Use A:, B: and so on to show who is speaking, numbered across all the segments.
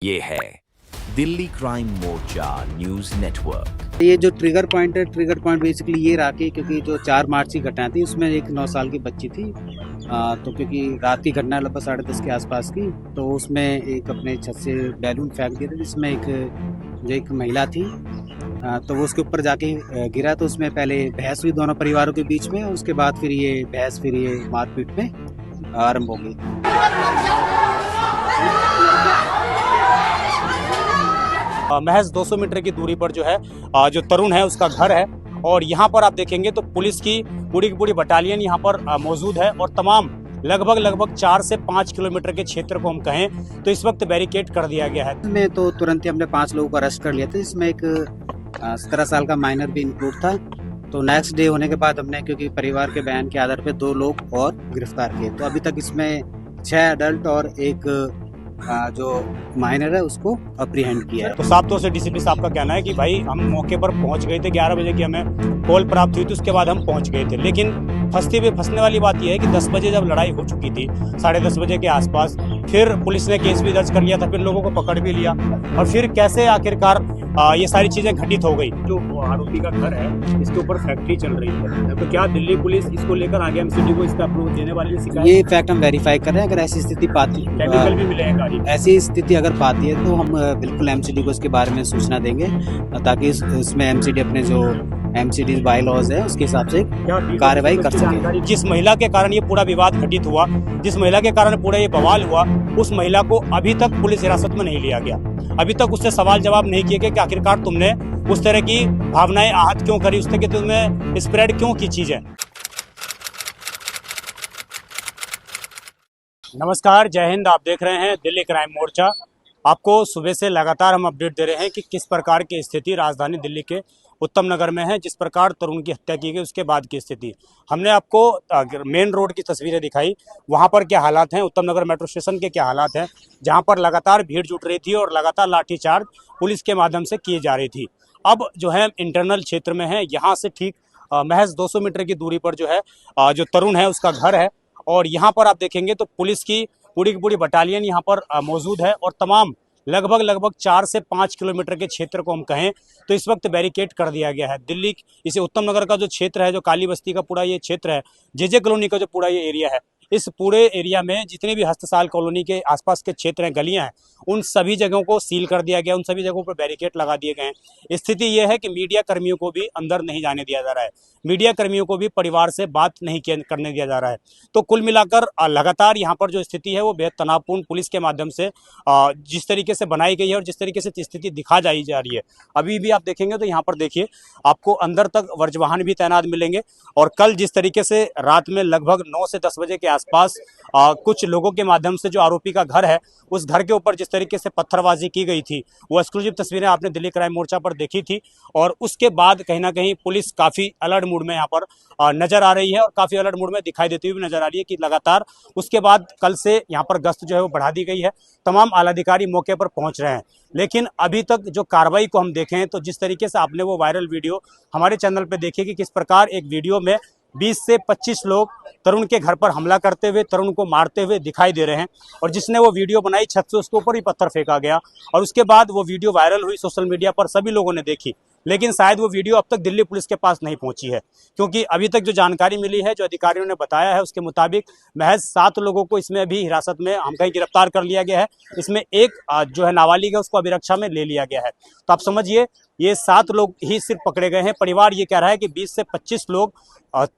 A: ये है दिल्ली क्राइम मोर्चा news network.
B: ये जो ट्रिगर पॉइंट है, ट्रिगर पॉइंट बेसिकली ये रहा कि क्योंकि जो 4 मार्च की घटना थी उसमें एक 9 साल की बच्ची थी, तो क्योंकि रात की घटना लगभग 10:30 के आसपास की, तो उसमें एक अपने छत से बैलून फेंक दिया था जिसमें एक महिला थी, तो वो उसके ऊपर जाके गिरा। तो उसमें पहले बहस हुई दोनों परिवारों के बीच में, और उसके बाद फिर ये मारपीट में आरंभ हो गई।
C: महज 200 मीटर की दूरी पर जो है जो तरुण है उसका घर है, और यहाँ पर आप देखेंगे तो पुलिस की पूरी की पूरी बटालियन यहाँ पर मौजूद है, और तमाम लगभग 4 से 5 किलोमीटर के क्षेत्र को हम कहें तो इस वक्त बैरिकेड कर दिया गया है।
B: इसमें तो तुरंत ही हमने 5 लोगों को अरेस्ट कर लिया था, इसमें एक 17 साल का माइनर भी इंक्लूड था। तो नेक्स्ट डे होने के बाद हमने, क्योंकि परिवार के बयान के आधार पर 2 लोग और गिरफ्तार किए, तो अभी तक इसमें 6 अडल्ट और एक जो माइनर है उसको अप्रीहेंड किया है।
C: तो साफ तौर से डीसीपी साहब का कहना है कि भाई हम मौके पर पहुंच गए थे, 11 बजे की हमें कॉल प्राप्त हुई थी, उसके बाद हम पहुंच गए थे। लेकिन फंसने वाली बात यह है कि 10 बजे जब लड़ाई हो चुकी थी, 10:30 बजे के आसपास, फिर पुलिस ने केस भी दर्ज कर लिया था, फिर लोगों को पकड़ भी लिया, और फिर कैसे आखिरकार ये सारी चीजें घटित हो गई। जो आरोपी का घर है इसके ऊपर फैक्ट्री चल रही है, तो क्या दिल्ली पुलिस इसको लेकर आगे एमसीडी को इसका अप्रूवल देने वाली शिकायत?
B: ये फैक्ट हम वेरीफाई कर रहे हैं। अगर ऐसी स्थिति पाती
C: टेक्निकल भी मिलेगा,
B: ऐसी स्थिति अगर पाती है तो हम बिल्कुल एमसीडी को इसके बारे में सूचना देंगे, ताकि इसमें एमसीडी अपने जो एमसीडी बाय लॉज है उसके हिसाब से कार्रवाई कर सके।
C: जिस महिला के कारण ये पूरा विवाद घटित हुआ, जिस महिला के कारण पूरा ये बवाल हुआ, उस महिला को अभी तक पुलिस हिरासत में नहीं लिया गया। अभी तक उससे सवाल जवाब नहीं किए गए कि आखिरकार तुमने उस तरह की भावनाएं आहत क्यों करी, उस तरह की तुमने स्प्रेड क्यों की चीजें। नमस्कार, जय हिंद। आप देख रहे हैं दिल्ली क्राइम मोर्चा। आपको सुबह से लगातार हम अपडेट दे रहे हैं कि किस प्रकार की स्थिति राजधानी दिल्ली के उत्तम नगर में है। जिस प्रकार तरुण की हत्या की गई उसके बाद की स्थिति हमने आपको मेन रोड की तस्वीरें दिखाई, वहां पर क्या हालात हैं, उत्तम नगर मेट्रो स्टेशन के क्या हालात हैं, जहां पर लगातार भीड़ जुट रही थी और लगातार लाठीचार्ज पुलिस के माध्यम से किए जा रही थी। अब जो है इंटरनल क्षेत्र में है, यहाँ से ठीक महज 200 मीटर की दूरी पर जो है जो तरुण है उसका घर है, और यहाँ पर आप देखेंगे तो पुलिस की पूरी बटालियन यहाँ पर मौजूद है, और तमाम लगभग 4 से 5 किलोमीटर के क्षेत्र को हम कहें तो इस वक्त बैरिकेड कर दिया गया है। दिल्ली इसे उत्तम नगर का जो क्षेत्र है, जो काली बस्ती का पूरा ये क्षेत्र है, जेजे कॉलोनी का जो पूरा ये एरिया है, इस पूरे एरिया में जितने भी हस्तसाल कॉलोनी के आसपास के क्षेत्र हैं, गलियां हैं, उन सभी जगहों को सील कर दिया गया, उन सभी जगहों पर बैरिकेड लगा दिए गए हैं। स्थिति यह है कि मीडिया कर्मियों को भी अंदर नहीं जाने दिया जा रहा है, मीडिया कर्मियों को भी परिवार से बात नहीं करने दिया जा रहा है। तो कुल मिलाकर लगातार यहाँ पर जो स्थिति है वो बेहद तनावपूर्ण पुलिस के माध्यम से जिस तरीके से बनाई गई है और जिस तरीके से स्थिति दिखा जा रही है, अभी भी आप देखेंगे तो यहाँ पर देखिए आपको अंदर तक वर्जवाहन भी तैनात मिलेंगे। और कल जिस तरीके से रात में लगभग 9 से 10 बजे के आसपास कुछ लोगों के माध्यम से जो आरोपी का घर है उस घर के ऊपर जिस तरीके से पत्थरबाजी की गई थी, वो एक्सक्लूसिव तस्वीरें आपने दिल्ली क्राइम मोर्चा पर देखी थी। और उसके बाद कहीं ना कहीं पुलिस काफ़ी अलर्ट मूड में यहाँ पर नजर आ रही है, और काफ़ी अलर्ट मूड में दिखाई देती हुई नजर आ रही है कि लगातार उसके बाद कल से यहाँ पर गश्त जो है वो बढ़ा दी गई है, तमाम आलाधिकारी मौके पर पहुँच रहे हैं। लेकिन अभी तक जो कार्रवाई को हम देखें तो जिस तरीके से आपने वो वायरल वीडियो हमारे चैनल पर देखी कि किस प्रकार एक वीडियो में 20 से 25 लोग तरुण के घर पर हमला करते हुए, तरुण को मारते हुए दिखाई दे रहे हैं, और जिसने वो वीडियो बनाई छत से उसके ऊपर ही पत्थर फेंका गया, और उसके बाद वो वीडियो वायरल हुई, सोशल मीडिया पर सभी लोगों ने देखी। लेकिन शायद वो वीडियो अब तक दिल्ली पुलिस के पास नहीं पहुंची है, क्योंकि अभी तक जो जानकारी मिली है, जो अधिकारियों ने बताया है, उसके मुताबिक महज 7 लोगों को इसमें अभी हिरासत में हम कहीं गिरफ्तार कर लिया गया है। इसमें एक जो है नाबालिग है उसको अभिरक्षा में ले लिया गया है। तो आप समझिए ये 7 लोग ही सिर्फ पकड़े गए हैं। परिवार ये कह रहा है कि 20 से 25 लोग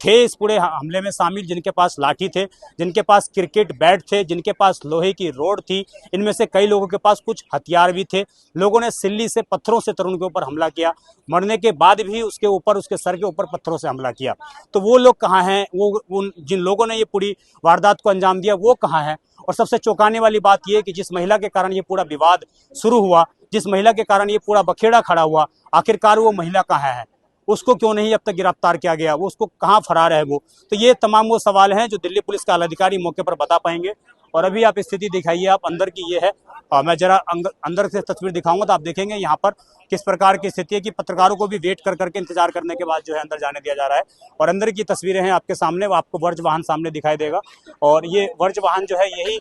C: थे इस पूरे हमले में शामिल, जिनके पास लाठी थे, जिनके पास क्रिकेट बैट थे, जिनके पास लोहे की रोड थी, इनमें से कई लोगों के पास कुछ हथियार भी थे। लोगों ने सिल्ली से, पत्थरों से तरुण के ऊपर हमला किया, मरने के बाद भी उसके ऊपर, उसके सर के ऊपर पत्थरों से हमला किया। तो वो लोग कहाँ हैं, वो जिन लोगों ने ये पूरी वारदात को अंजाम दिया वो कहाँ हैं? और सबसे चौंकाने वाली बात यह कि जिस महिला के कारण ये पूरा विवाद शुरू हुआ, जिस महिला के कारण ये पूरा बखेड़ा खड़ा हुआ, आखिरकार वो महिला कहाँ है? उसको क्यों नहीं अब तक गिरफ्तार किया गया? वो उसको कहाँ फरार है वो? तो ये तमाम वो सवाल हैं जो दिल्ली पुलिस का आलाधिकारी मौके पर बता पाएंगे। और अभी आप स्थिति दिखाइए, आप अंदर की ये है, मैं जरा अंदर से तस्वीर दिखाऊंगा तो आप देखेंगे यहाँ पर किस प्रकार की स्थिति है कि पत्रकारों को भी वेट कर करके इंतजार करने के बाद जो है अंदर जाने दिया जा रहा है। और अंदर की तस्वीरें हैं आपके सामने, वो आपको वर्ज वाहन सामने दिखाई देगा, और ये वर्ज वाहन जो है यही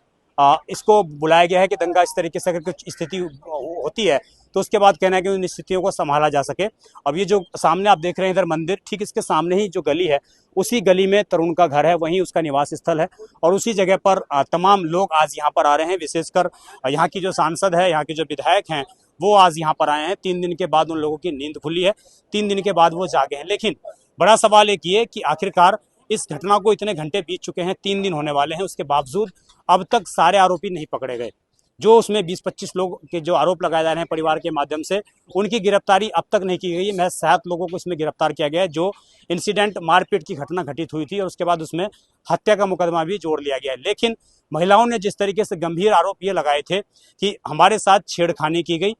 C: इसको बुलाया गया है कि दंगा इस तरीके से अगर कुछ स्थिति होती है तो उसके बाद कहना है कि उन स्थितियों को संभाला जा सके। अब ये जो सामने आप देख रहे हैं इधर मंदिर, ठीक इसके सामने ही जो गली है, उसी गली में तरुण का घर है, वहीं उसका निवास स्थल है और उसी जगह पर तमाम लोग आज यहाँ पर आ रहे हैं। विशेषकर यहाँ की जो सांसद है, यहाँ के जो विधायक हैं, वो आज यहाँ पर आए हैं। 3 दिन के बाद उन लोगों की नींद खुली है, 3 दिन के बाद वो जागे हैं। लेकिन बड़ा सवाल एक ये कि आखिरकार इस घटना को इतने घंटे बीत चुके हैं, 3 दिन होने वाले हैं, उसके बावजूद अब तक सारे आरोपी नहीं पकड़े गए। जो उसमें 20-25 लोग के जो आरोप लगाए जा रहे हैं परिवार के माध्यम से, उनकी गिरफ्तारी अब तक नहीं की गई। महज 7 लोगों को इसमें गिरफ्तार किया गया है। जो इंसिडेंट मारपीट की घटना घटित हुई थी और उसके बाद उसमें हत्या का मुकदमा भी जोड़ लिया गया है। लेकिन महिलाओं ने जिस तरीके से गंभीर आरोप ये लगाए थे कि हमारे साथ छेड़खानी की गई,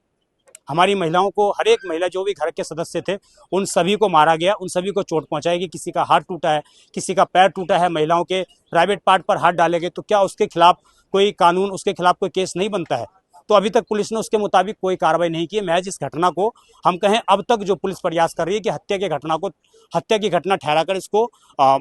C: हमारी महिलाओं को, हर एक महिला जो भी घर के सदस्य थे उन सभी को मारा गया, उन सभी को चोट पहुंचाई गई, किसी का हाथ टूटा है, किसी का पैर टूटा है, महिलाओं के प्राइवेट पार्ट पर हाथ डाले गए, तो क्या उसके खिलाफ कोई कानून, उसके खिलाफ कोई केस नहीं बनता है? तो अभी तक पुलिस ने उसके मुताबिक कोई कार्रवाई नहीं की है। महज इस घटना को हम कहें, अब तक जो पुलिस प्रयास कर रही है कि हत्या की घटना ठहराकर इसको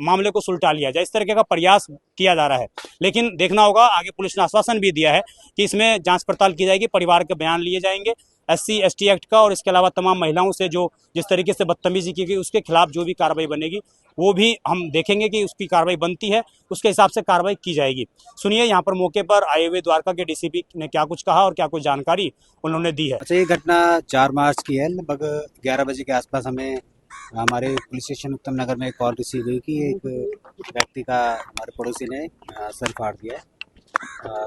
C: मामले को सुलटा लिया जाए, इस तरीके का प्रयास किया जा रहा है। लेकिन देखना होगा, आगे पुलिस ने आश्वासन भी दिया है कि इसमें जांच पड़ताल की जाएगी, परिवार के बयान लिए जाएंगे, SC/ST एक्ट का और इसके अलावा तमाम महिलाओं से जो जिस तरीके से बदतमीजी की गई उसके खिलाफ जो भी कार्रवाई बनेगी वो भी हम देखेंगे कि उसकी कार्रवाई बनती है, उसके हिसाब से कार्रवाई की जाएगी। सुनिए यहाँ पर मौके पर आए हुए द्वारका के DCP ने क्या कुछ कहा और क्या कुछ जानकारी उन्होंने दी है।
B: अच्छा, ये घटना 4 मार्च की है। लगभग 11 बजे के आसपास हमें हमारे पुलिस स्टेशन उत्तम नगर में कॉल रिसीव हुई कि एक व्यक्ति का हमारे पड़ोसी ने सर फाड़ दिया है।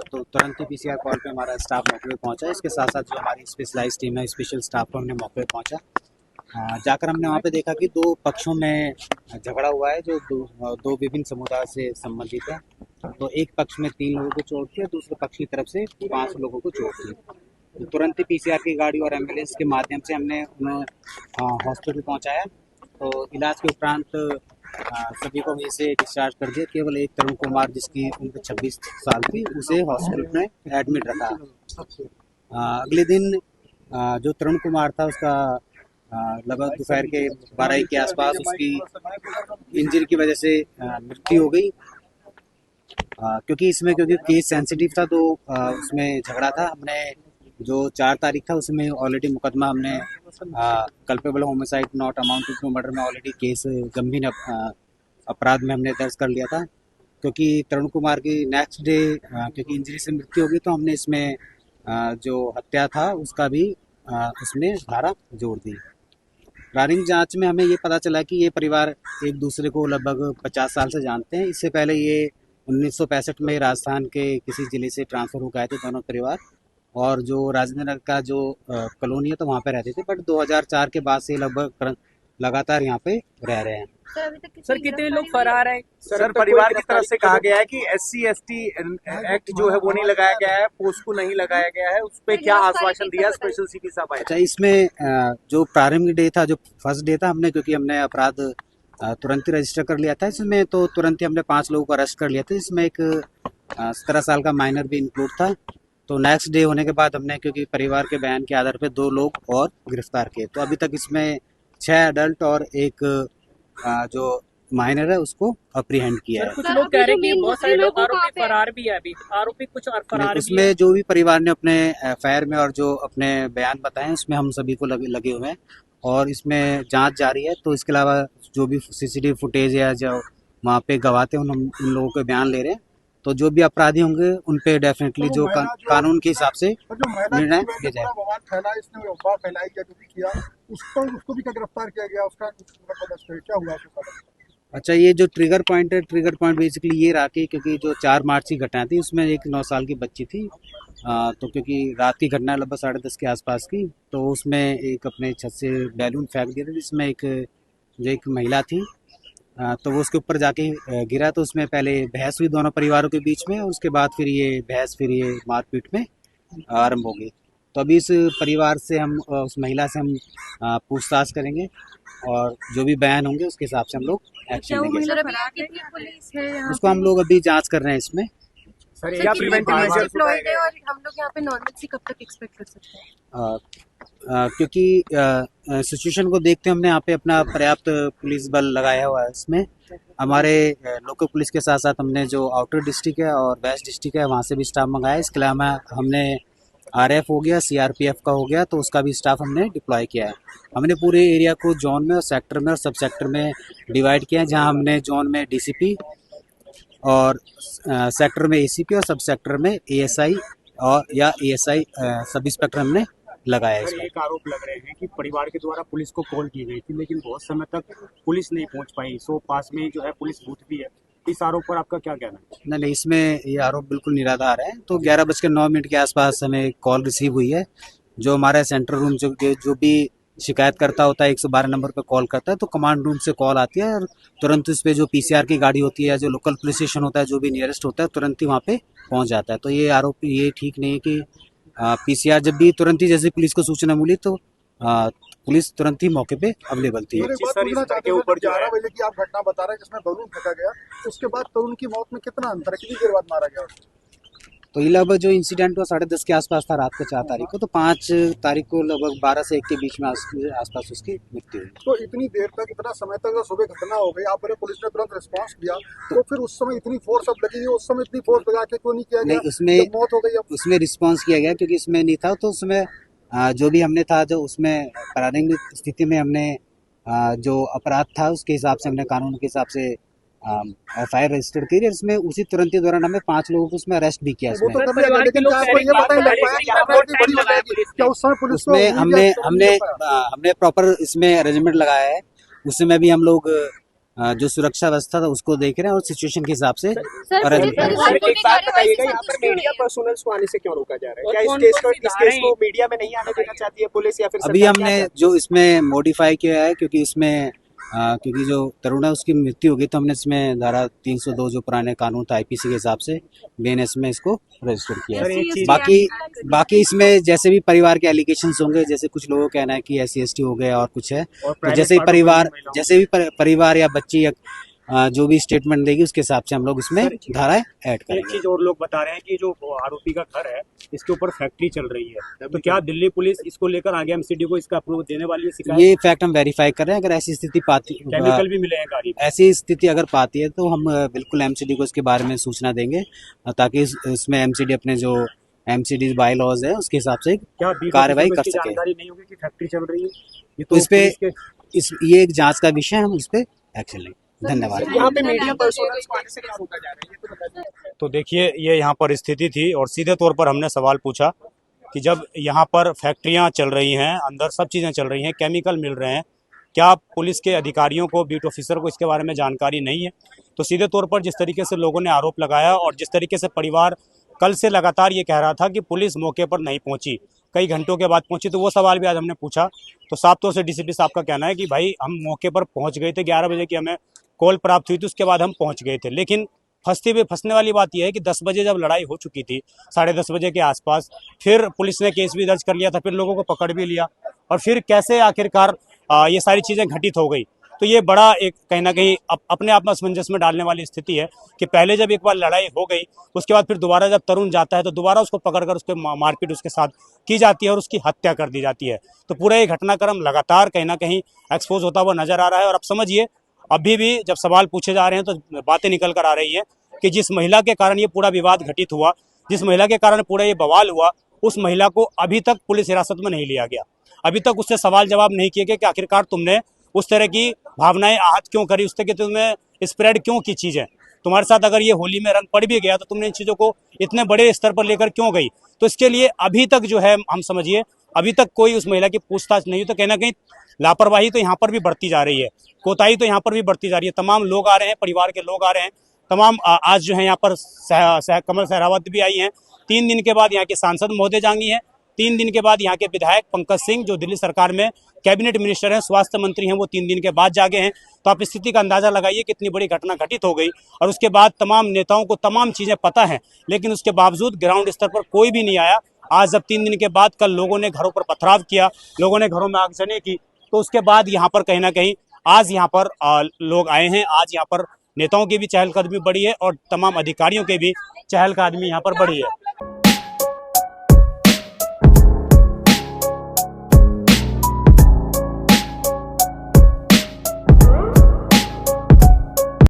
B: तो तुरंत ही PCR कॉल पे हमारा स्टाफ मौके पे पहुंचा। इसके साथ साथ जो हमारी स्पेशलाइज टीम है, स्पेशल स्टाफ को हमने मौके पे पहुंचा। जाकर हमने वहाँ पे देखा कि 2 पक्षों में झगड़ा हुआ है जो दो विभिन्न समुदाय से संबंधित है। तो एक पक्ष में 3 लोगों को चोट थी और दूसरे पक्ष की तरफ से 5 लोगों को चोट थी। तो तुरंत ही PCR की गाड़ी और एम्बुलेंस के माध्यम से हमने उन्हें हॉस्पिटल पहुँचाया। तो इलाज के उपरांत सभी को वहीं से डिस्चार्ज कर दिया। केवल एक तरुण कुमार, जिसकी उम्र 26 साल थी, उसे हॉस्पिटल में एडमिट रखा। अगले दिन जो तरुण कुमार था उसका लगभग दोपहर के 12 के आसपास उसकी इंजरी की वजह से मृत्यु हो गई। क्योंकि केस सेंसिटिव था तो उसमें झगड़ा था। हमने जो 4 तारीख था उसमें ऑलरेडी मुकदमा हमने culpable homicide not amounting to murder में ऑलरेडी केस गंभीर अपराध में हमने दर्ज कर लिया था। क्योंकि तरुण कुमार की नेक्स्ट डे क्योंकि इंजरी से मृत्यु हो गई तो हमने इसमें जो हत्या था उसका भी उसमें धारा जोड़ दी। प्रारंभिक जांच में हमें ये पता चला कि ये परिवार एक दूसरे को लगभग 50 साल से जानते हैं। इससे पहले ये 1965 में राजस्थान के किसी जिले से ट्रांसफ़र हो गए थे दोनों परिवार, और जो राजेंद्र नगर का जो कॉलोनी है तो वहाँ पे रहते थे। बट 2004 के बाद से लगभग लगातार यहाँ पे रह रहे हैं।
D: सर कितने लोग फरार हैं?
E: सर परिवार की तरफ से कहा गया है कि SC/ST एक्ट जो है वो नहीं लगाया गया है, पोस्को नहीं लगाया गया है। उस पे क्या आश्वासन दिया स्पेशल CP साहब?
B: अच्छा, इसमें जो प्रारंभिक डे था, जो फर्स्ट डे था, हमने अपराध तुरंत ही रजिस्टर कर लिया था। इसमें तो तुरंत ही हमने 5 लोगों को अरेस्ट कर लिया था। इसमें एक 17 साल का माइनर भी इंक्लूड था। तो नेक्स्ट डे होने के बाद हमने, क्योंकि परिवार के बयान के आधार पे 2 लोग और गिरफ्तार किए। तो अभी तक इसमें 6 अडल्ट और एक जो माइनर है उसको अप्रीहेंड किया है।
D: कुछ लोग कह रहे हैं कि बहुत सारे लोग आरोपी फरार भी है, अभी आरोपी कुछ और फरार भी है।
B: उसमें जो भी परिवार ने अपने FIR में और जो अपने बयान बताए उसमें हम सभी को लगे हुए हैं और इसमें जांच जारी है। तो इसके अलावा जो भी CCTV फुटेज या जो वहाँ पे गवाते हैं उन लोगों के बयान ले रहे हैं। तो जो भी अपराधी होंगे उन पे डेफिनेटली जो कानून के हिसाब से निर्णय लिया जाए।
F: उसको भी गिरफ्तार किया गया, उसका क्या हुआ?
B: अच्छा, ये जो ट्रिगर पॉइंट है, ट्रिगर पॉइंट बेसिकली ये रहा कि क्योंकि जो 4 मार्च की घटना थी उसमें एक 9 साल की बच्ची थी। तो क्योंकि रात की घटना लगभग 10:30 के आसपास की, तो उसमें एक अपने छत से बैलून फेंक दिया था जिसमें एक महिला थी। तो वो उसके ऊपर जाके गिरा। तो उसमें पहले बहस हुई दोनों परिवारों के बीच में और उसके बाद फिर ये मारपीट में आरंभ हो गई। तो अभी इस परिवार से हम, उस महिला से हम पूछताछ करेंगे और जो भी बयान होंगे उसके हिसाब से हम लोग एक्शन लेंगे। उसको हम लोग अभी जांच कर रहे हैं इसमें।
E: सर क्या प्रिवेंटिव मेजर्स
G: और हम लोग यहाँ पे नॉर्मल सी कब तक एक्सपेक्ट कर सकते हैं?
B: क्योंकि सिचुएशन को देखते हमने यहाँ पे अपना पर्याप्त पुलिस बल लगाया हुआ है। इसमें हमारे लोकल पुलिस के साथ साथ हमने जो आउटर डिस्ट्रिक्ट है और वेस्ट डिस्ट्रिक्ट है वहाँ से भी स्टाफ मंगाया। इसके अलावा हमने आरएफ हो गया, सीआरपीएफ का हो गया, तो उसका भी स्टाफ हमने डिप्लॉय किया है। हमने पूरे एरिया को जोन में और सेक्टर में और सब सेक्टर में डिवाइड किया है, जहाँ हमने जोन में डीसीपी और सेक्टर में एसीपी और सब सेक्टर में एएसआई और या एएसआई सब इंस्पेक्टर हमने लगाया है
C: सर,
B: इसमें।
C: एक आरोप लग रहे हैं कि परिवार के द्वारा पुलिस को कॉल की गई थी, लेकिन बहुत समय तक पुलिस नहीं पहुंच पाई। सो पास में ही जो है पुलिस बूथ भी है। इस आरोप पर आपका क्या कहना है?
B: नहीं, इसमें ये आरोप बिल्कुल निराधार है। तो 11:09 के आसपास हमें कॉल रिसीव हुई है। जो हमारा सेंट्रल रूम जो भी शिकायत करता होता है 112 नंबर पर कॉल करता है, तो कमांड रूम से कॉल आती है और तुरंत उस पर जो पीसीआर की गाड़ी होती है या जो लोकल पुलिस स्टेशन होता है जो भी नियरेस्ट होता है तुरंत ही वहाँ पे पहुँच जाता है। तो ये आरोप ये ठीक नहीं है कि पीसीआर जब भी तुरंत ही जैसे पुलिस को सूचना मिली तो पुलिस तुरंत ही मौके पे अवेलेबल थी।
F: मेरे बात पूछना चाहते हैं, 11 बजे की आप घटना बता रहे हैं जिसमें बलून फेंका गया, उसके बाद तरुण की मौत में कितना अंतर है, कितनी देर बाद मारा गया?
B: तो ये लगभग जो इंसिडेंट हुआ 10:30 के आसपास था रात को 4 तारीख को, तो 5 तारीख को लगभग 12 से 1 के बीच में आसपास उसकी मृत्यु हुई।
F: तो इतनी देर तक, इतना समय तक जो सुबह घटना हो गई, आप बोले पुलिस ने तुरंत रिस्पांस दिया, तो फिर उस समय इतनी फोर्स अब लगी, उस समय इतनी फोर्स लगा के क्यों नहीं किया गया?
B: नहीं, उसमें
F: जब मौत हो गई अब
B: उसमें रिस्पांस किया गया क्योंकि इसमें नहीं था, तो उसमें जो भी हमने था जो उसमें प्रारंभिक स्थिति में हमने जो अपराध था उसके हिसाब से हमने कानून के हिसाब से एफआईआर रजिस्टर की। इसमें उसी तुरंत ही दौरान हमें 5 लोगों को उसमें अरेस्ट भी किया।
F: वो
B: इसमें
F: तो कर लिया, लेकिन क्या आपको ये पता नहीं लग पाया कि अपराध की बड़ी वजह है? क्या उस समय पुलिस को
B: उसमें हमने प्रॉपर इसमें अरेंजमेंट लगाया है। उसमें भी हम लोग जो सुरक्षा व्यवस्था था उसको देख रहे हैं और सिचुएशन के हिसाब से अरेंजमेंट कर रहे हैं।
E: सर, एक बात बताइएगा, यहाँ पर मीडिया पर्सनल्स को आने से क्यों रोका जा रहा है? क्या इस केस को मीडिया में नहीं आने देना चाहती है पुलिस या फिर
B: अभी
E: सरकार?
B: हमने जो इसमें मॉडिफाई किया है क्योंकि इसमें क्योंकि जो तरुण है उसकी मृत्यु हो गई, तो हमने इसमें धारा 302 जो पुराने कानून था आईपीसी के हिसाब से बीएनएस में इसको रजिस्टर किया है। बाकी इसमें जैसे भी परिवार के एलिगेशंस होंगे, जैसे कुछ लोगों का कहना है कि SC/ST हो गया और कुछ है, तो जैसे भी परिवार या बच्ची या जो भी स्टेटमेंट देगी उसके हिसाब से हम लोग इसमें धाराएं ऐड
C: एक
B: करेंगे।
C: चीज और लोग बता रहे हैं कि जो आरोपी का घर है इसके ऊपर फैक्ट्री चल रही है, तो क्या दिल्ली पुलिस इसको लेकर आगे एमसीडी को इसका अप्रूव देने वाली है? शिकायत
B: ये फैक्ट हम वेरीफाई कर रहे हैं। अगर ऐसी स्थिति
C: केमिकल भी मिले हैं गाड़ी में।
B: ऐसी स्थिति अगर पाती है तो हम बिल्कुल एमसीडी को इसके बारे में सूचना देंगे, ताकि इसमें एमसीडी अपने जो एमसीडी बाय लॉज है उसके हिसाब से
C: क्या
B: कार्रवाई कर सके।
C: जानकारी नहीं होगी कि फैक्ट्री चल रही है? ये
B: तो इस पे
C: पुलिस
B: ये एक जांच का विषय है, हम उस पे एक्शन लेंगे। धन्यवाद।
E: यहाँ पे मीडिया पर्सनल्स को आने से क्या रोका जा रहा है, ये तो बता दीजिए।
C: तो देखिए ये यहाँ पर स्थिति थी और सीधे तौर पर हमने सवाल पूछा कि जब यहाँ पर फैक्ट्रियाँ चल रही हैं, अंदर सब चीज़ें चल रही हैं, केमिकल मिल रहे हैं, क्या पुलिस के अधिकारियों को, बीट ऑफिसर को इसके बारे में जानकारी नहीं है? तो सीधे तौर पर जिस तरीके से लोगों ने आरोप लगाया और जिस तरीके से परिवार कल से लगातार ये कह रहा था कि पुलिस मौके पर नहीं पहुंची, कई घंटों के बाद पहुंची, तो वो सवाल भी आज हमने पूछा। तो साफ तौर से डीसीपी साहब का कहना है कि भाई हम मौके पर पहुंच गए थे, 11 बजे की हमें कॉल प्राप्त हुई थी, उसके बाद हम पहुंच गए थे। लेकिन फंसने वाली बात यह है कि 10 बजे जब लड़ाई हो चुकी थी, 10:30 बजे के आसपास, फिर पुलिस ने केस भी दर्ज कर लिया था, फिर लोगों को पकड़ भी लिया, और फिर कैसे आखिरकार ये सारी चीज़ें घटित हो गई। तो ये बड़ा एक कहीं ना कहीं अपने आप में असमंजस में डालने वाली स्थिति है कि पहले जब एक बार लड़ाई हो गई, उसके बाद फिर दोबारा जब तरुण जाता है तो दोबारा उसको पकड़कर उस पर मारपीट उसके साथ की जाती है और उसकी हत्या कर दी जाती है। तो पूरा ये घटनाक्रम लगातार कहीं ना कहीं एक्सपोज होता हुआ नजर आ रहा है। और अब समझिए, अभी भी जब सवाल पूछे जा रहे हैं तो बातें निकल कर आ रही है कि जिस महिला के कारण ये पूरा विवाद घटित हुआ, जिस महिला के कारण पूरा ये बवाल हुआ, उस महिला को अभी तक पुलिस हिरासत में नहीं लिया गया। अभी तक उससे सवाल जवाब नहीं किए गए कि आखिरकार तुमने उस तरह की भावनाएं आहत क्यों करी, उस तरह की तुमने स्प्रेड क्यों की चीज़ें, तुम्हारे साथ अगर ये होली में रंग पड़ भी गया तो तुमने इन चीज़ों को इतने बड़े स्तर पर लेकर क्यों गई। तो इसके लिए अभी तक जो है, हम समझिए अभी तक कोई उस महिला की पूछताछ नहीं हुई। तो कहीं ना कहीं लापरवाही तो यहाँ पर भी बढ़ती जा रही है, कोताही तो यहाँ पर भी बढ़ती जा रही है। तमाम लोग आ रहे हैं, परिवार के लोग आ रहे हैं, तमाम आज जो है यहाँ पर कमल सहरावत भी आई हैं। 3 दिन के बाद यहाँ के सांसद महोदय जाएंगी हैं। 3 दिन के बाद यहाँ के विधायक पंकज सिंह जो दिल्ली सरकार में कैबिनेट मिनिस्टर हैं, स्वास्थ्य मंत्री हैं, वो 3 दिन के बाद जागे हैं। तो आप स्थिति का अंदाजा लगाइए कितनी बड़ी घटना घटित हो गई। और उसके बाद तमाम नेताओं को तमाम चीज़ें पता हैं, लेकिन उसके बावजूद ग्राउंड स्तर पर कोई भी नहीं आया। आज जब 3 दिन के बाद कल लोगों ने घरों पर पथराव किया, लोगों ने घरों में आगजनी की, तो उसके बाद यहाँ पर कहीं ना कहीं आज यहाँ पर लोग आए हैं। आज यहाँ पर नेताओं की भी चहलकदमी बढ़ी है और तमाम अधिकारियों के भी चहलकदमी यहाँ पर बढ़ी है।